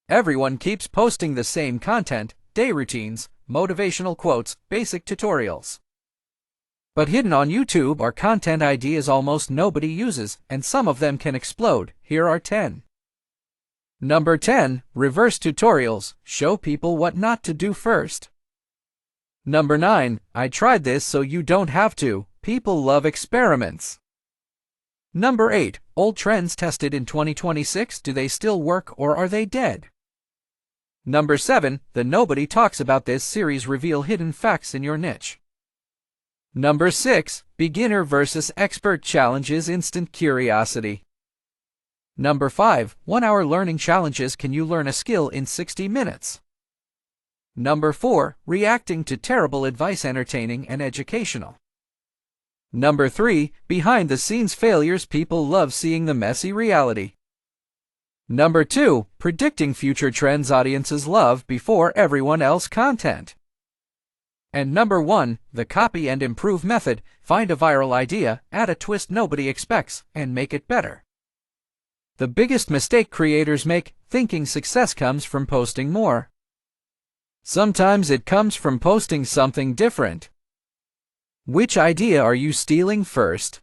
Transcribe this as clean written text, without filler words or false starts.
Everyone keeps posting the same content, day routines, motivational quotes, basic tutorials. But hidden on YouTube are content ideas almost nobody uses, and some of them can explode. Here are 10. Number 10. Reverse tutorials. Show people what not to do first. Number 9. I tried this so you don't have to. People love experiments. Number 8. Old trends tested in 2026. Do they still work or are they dead? Number 7. The Nobody Talks About This series reveal hidden facts in your niche. Number 6. Beginner versus Expert Challenges. Instant curiosity. Number 5. 1-hour learning challenges. Can you learn a skill in 60 minutes? Number 4. Reacting to terrible advice. Entertaining and educational. Number 3. Behind the scenes failures. People love seeing the messy reality. Number 2. Predicting future trends. Audiences love before everyone else content. And number 1. The copy and improve method. Find a viral idea, add a twist nobody expects, and make it better. The biggest mistake creators make, thinking success comes from posting more. Sometimes it comes from posting something different. Which idea are you stealing first?